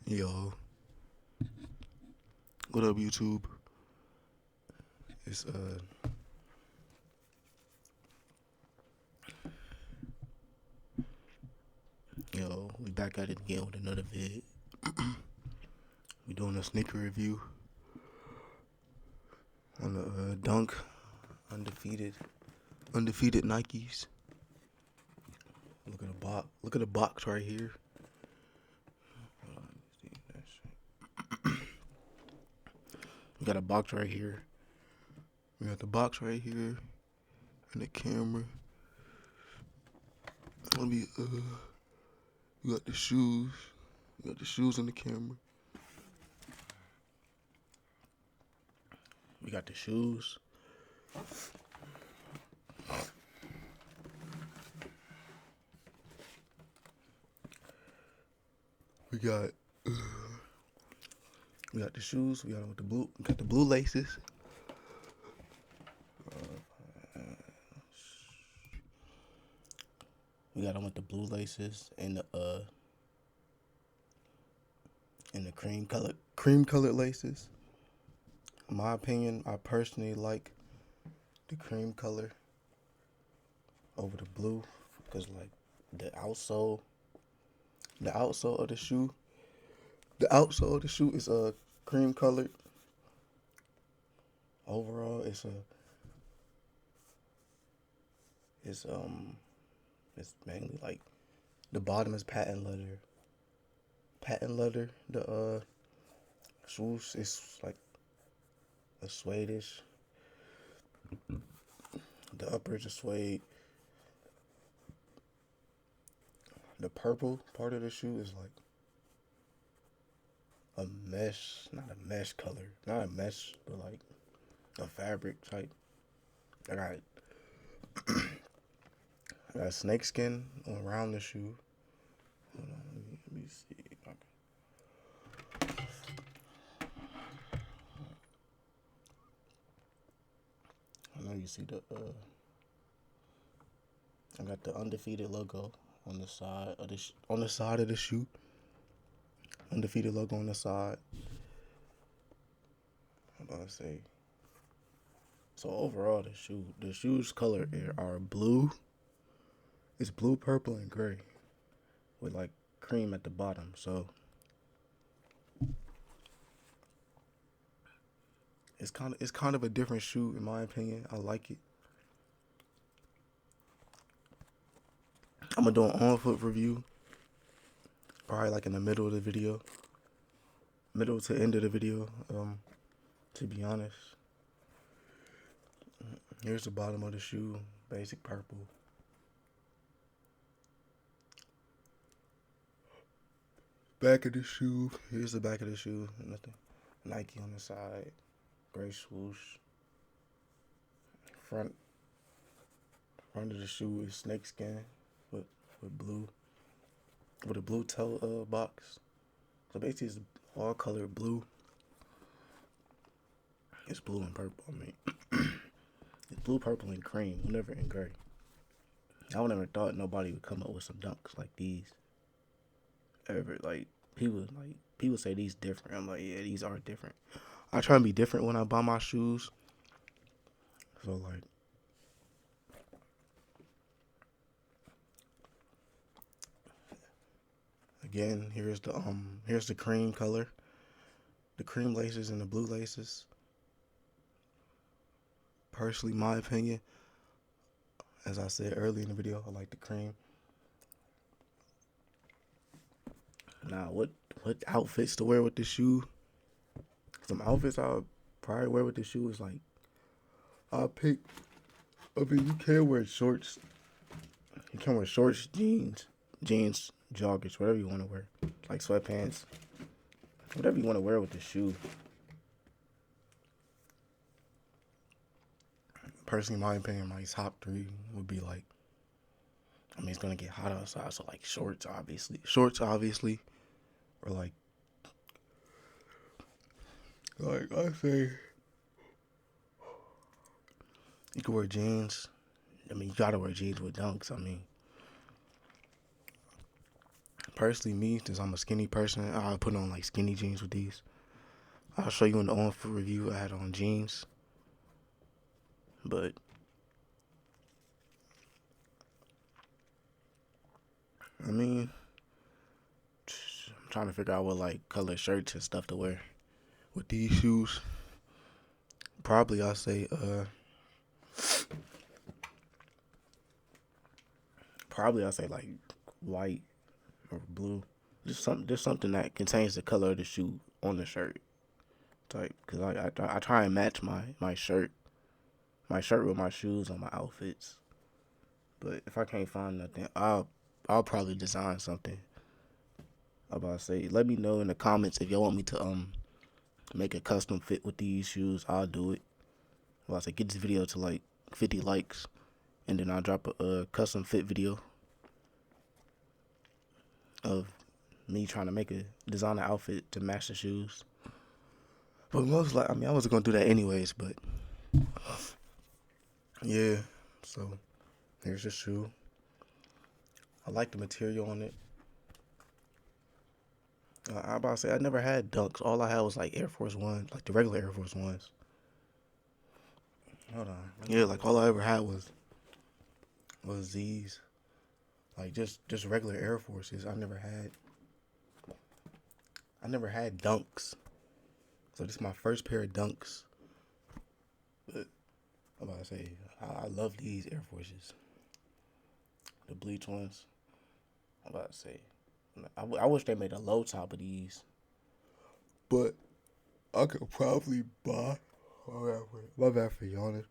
Yo, what up, YouTube? It's we back at it again with another vid. We doing a sneaker review on the Dunk undefeated Nikes. Look at the box. Look at the box right here. Hold on, let me see that shit. We got a box right here. We got the box right here and the camera. We got the shoes. We got the shoes in the camera. We got the shoes. We got the shoes. We got them with the blue. We got the blue laces. We got them with the blue laces and the cream colored laces. In my opinion, I personally like the cream color over the blue because like the outsole of the shoe is cream colored. Overall, it's mainly like the bottom is patent leather. The swoosh is like a suede-ish. The upper is a suede. The purple part of the shoe is like a mesh, not a mesh color, not a mesh, but like a fabric type. I got snake skin around the shoe. Hold on, let me see. I know you see I got the undefeated logo on the side of the shoe. Undefeated logo on the side. I'm about to say. So overall, the shoe's color are blue. It's blue, purple, and gray, with like cream at the bottom. So it's kind of a different shoe in my opinion. I like it. I'm gonna do an on-foot review, probably like in the middle of the video, middle to end of the video. To be honest, here's the bottom of the shoe, basic purple. Back of the shoe. Here's the back of the shoe. Nothing. Nike on the side. Gray swoosh. Front of the shoe is snakeskin with blue, with a blue toe box. So basically, it's all colored blue. It's blue and purple. I mean, it's blue, purple, and cream. Never in gray. I would never thought nobody would come up with some dunks like these. Ever people say these different. I'm like, yeah, these are different. I try and be different when I buy my shoes. So like, again, here's the cream color, the cream laces and the blue laces. Personally, my opinion, as I said earlier in the video, I like the cream. Now, what outfits to wear with the shoe? Some outfits I'll probably wear with the shoe is like, you can wear shorts. You can wear shorts, jeans, joggers, whatever you want to wear. Like sweatpants. Whatever you want to wear with the shoe. Personally, my opinion, my top 3 would be like, I mean, it's going to get hot outside, so like shorts, obviously. Or like I say, you can wear jeans. I mean, you gotta wear jeans with dunks. I mean, personally, me, since I'm a skinny person, I'll put on like skinny jeans with these. I'll show you in the on-foot review I had on jeans. But I mean, I'm trying to figure out what like color shirts and stuff to wear with these shoes. Probably I'll say like white or blue. Just something that contains the color of the shoe on the shirt type. Cause I try and match my shirt with my shoes on my outfits. But if I can't find nothing, I'll probably design something. I'm about to say, let me know in the comments if y'all want me to make a custom fit with these shoes. I'll do it. I'm about to say, get this video to like 50 likes, and then I'll drop a custom fit video of me trying to make a designer outfit to match the shoes. But most like, I mean, I wasn't gonna do that anyways. But yeah, so here's the shoe. I like the material on it. I'm about to say I never had Dunks. All I had was like Air Force One, like the regular Air Force Ones. Hold on. Yeah, like all I ever had was these, like just regular Air Forces. I never had Dunks. So this is my first pair of Dunks. But I'm about to say I love these Air Forces, the bleach ones. I'm about to say. I wish they made a low top of these. But I could probably buy. My bad for yawning.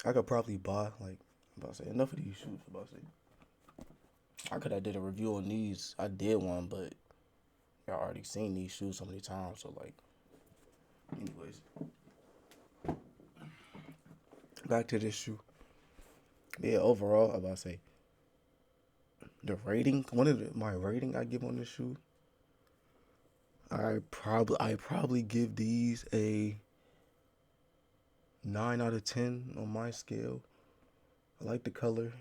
I could probably buy, like, I'm about to say, enough of these shoes. I'm about to say. I could have did a review on these. I did one, but y'all already seen these shoes so many times. So, like, anyways. Back to this shoe. Yeah, overall, I'm about to say. The rating, my rating I give on this shoe, I probably give these a 9 out of 10 on my scale. I like the color.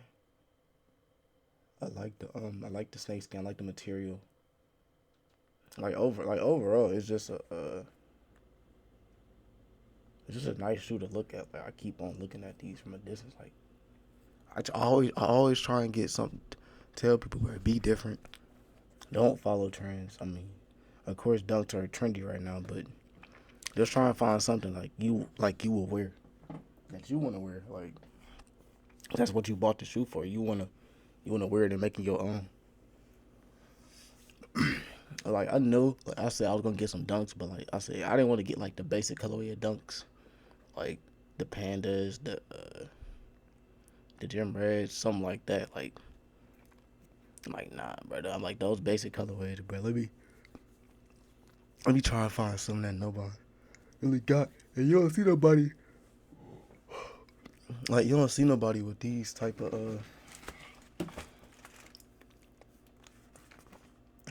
I like the snake skin. I like the material. Overall, it's just a nice shoe to look at. Like I keep on looking at these from a distance. Like I always try and get something. Tell people where be different. Don't follow trends. I mean, of course, Dunks are trendy right now, but just try and find something like you will wear, that you want to wear. Like that's what you bought the shoe for. You wanna wear it and make it your own. Like I know, like I said I was gonna get some Dunks, but like I said I didn't want to get like the basic colorway of Dunks, like the pandas, the gym reds, something like that. Like nah, brother. I'm like those basic colorways, bro. Let me try and find something that nobody really got. And you don't see nobody with these type of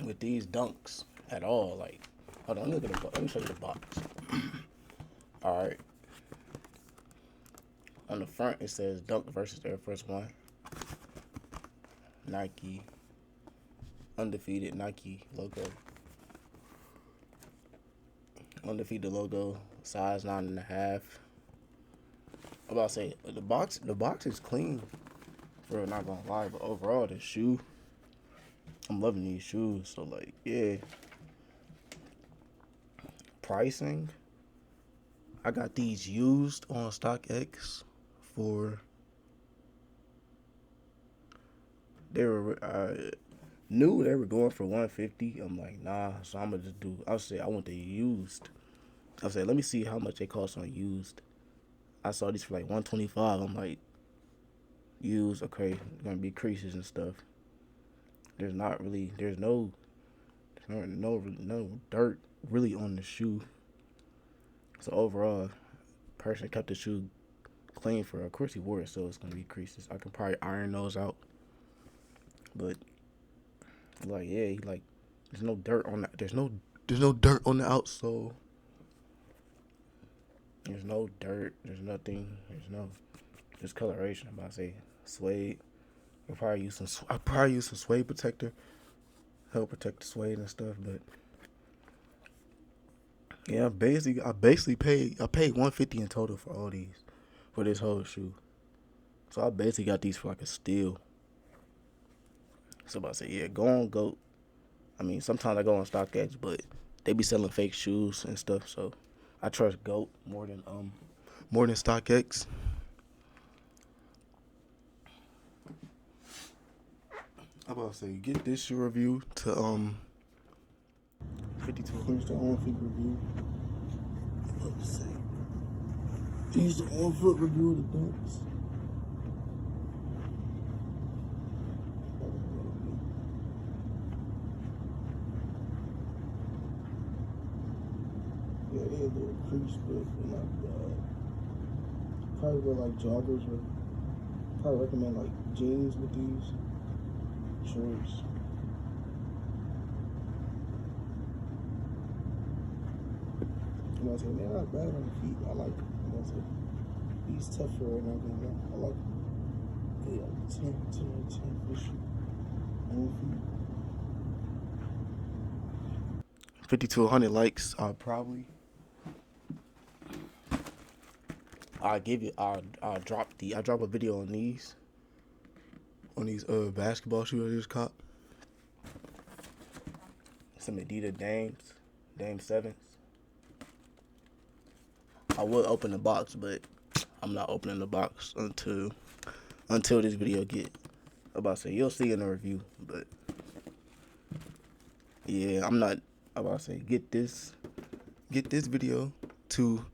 with these Dunks at all. Like, hold on, let me show you the box. All right. On the front it says Dunk versus Air Force One. Nike. Undefeated Nike logo. Undefeated logo, size 9.5. I'm about to say the box is clean. Bro, not gonna lie, but overall the shoe, I'm loving these shoes. So like, yeah. Pricing, I got these used on StockX for. They were knew they were going for $150. I'm like, nah. So I'm gonna just do. I'll say I want the used. I'll say let me see how much they cost on used. I saw these for like $125. I'm like, used, okay, gonna be creases and stuff. There's no dirt really on the shoe. So overall, person kept the shoe clean for. Of course he wore it, so it's gonna be creases. I can probably iron those out. But like yeah, there's no dirt on that. There's no dirt on the outsole. There's no dirt. There's nothing. There's no discoloration. I'm about to say suede. I probably use some suede protector. help protect the suede and stuff. But yeah, I paid $150 in total for all these, for this whole shoe. So I basically got these for like a steal. Somebody say, yeah, go on GOAT. I mean, sometimes I go on StockX, but they be selling fake shoes and stuff. So I trust GOAT more than StockX. I'm about to say, get this shoe review to 52. Here's the on-feet review. Let's see. These are on-foot review of the Dunks. Yeah, they a little crease, but they're not bad. Probably wear like joggers, or probably recommend like jeans with these shorts. You know what I'm saying? They're not bad on the feet. I like them. You know what I'm saying? These tougher right now. I like them. They like 10 for sure. On feet. 50 to 100 likes. Probably. I'll drop a video on these basketball shoes I just caught. Some Adidas Dame 7s. I would open the box, but I'm not opening the box until this video get about to say, you'll see in the review. But yeah, I'm about to say, get this video to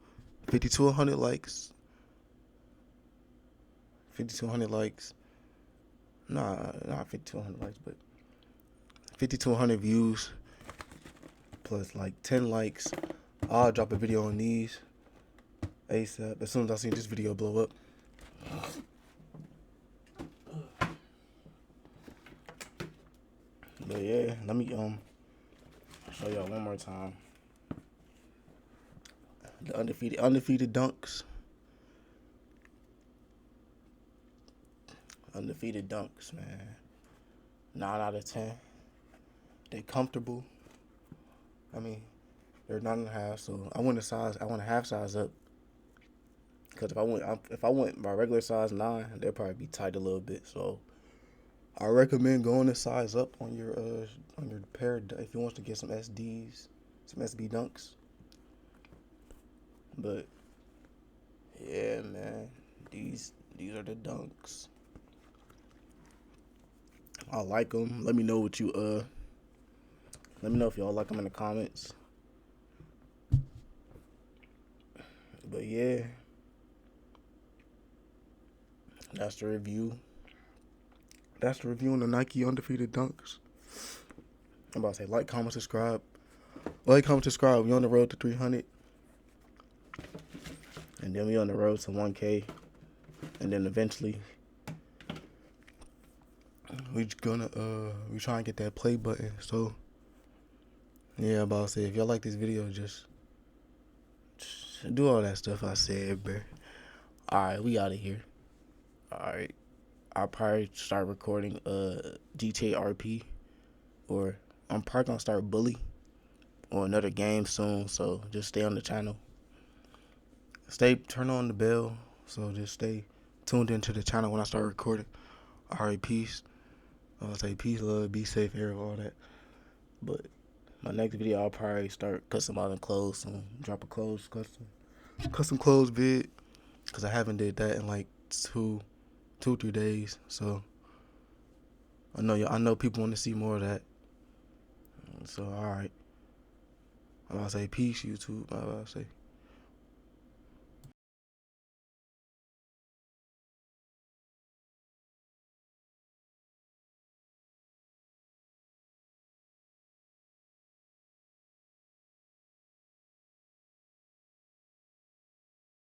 50 to 100 likes. 50 to 100 likes. Not 50 to 100 likes, but 50 to 100 views plus like 10 likes. I'll drop a video on these ASAP as soon as I see this video blow up. But yeah, let me show y'all one more time. The undefeated Dunks. Undefeated Dunks, man. 9 out of 10. They comfortable. I mean, they're 9.5, so I want a half size up. Because if I went my regular size 9, they'd probably be tight a little bit. So I recommend going a size up on your pair if you want to get some SDs, some SB Dunks. But yeah, man, these are the Dunks. I like them. Let me know what you Let me know if y'all like them in the comments. But yeah, that's the review. That's the review on the Nike Undefeated Dunks. I'm about to say, like, comment, subscribe. Like, comment, subscribe. We on the road to 300. And then we on the road to 1K. And then eventually, we trying to get that play button. So yeah, I'm about to say, if y'all like this video, just do all that stuff I said, bro. Alright, we out of here. Alright. I'll probably start recording GTA RP, or I'm probably gonna start Bully or another game soon, so just stay on the channel. Turn on the bell, so just stay tuned into the channel when I start recording. Alright, peace. I'll say peace, love, be safe, air, all that. But my next video, I'll probably start customizing clothes soon. Drop a custom clothes vid, because I haven't did that in like 2-3 days. So I know people want to see more of that. So alright, I'm about to say peace, YouTube. I'm about to say